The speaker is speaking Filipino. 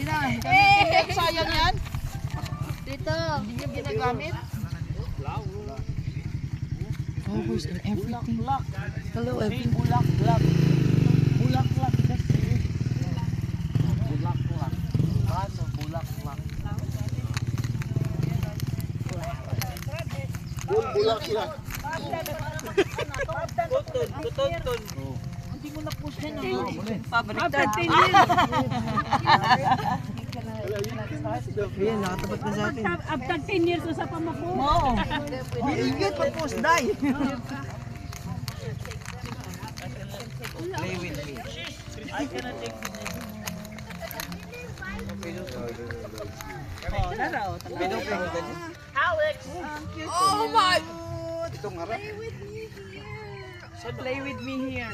Hindi na. Sayang yan. Dito. Hindi niya ginagamit. Always and everything. Hello, everything. Bulak. Bulak. Bulak. Kaso, bulak. Bulak sila. Tutun. Hindi mo na-push yan. After 10 years. Ayan, nakatapat na sa atin. After 10 years, usapan mo po. Oo. Biligit pa post die. Play with me. Oh my! Itong harap. Play with me here.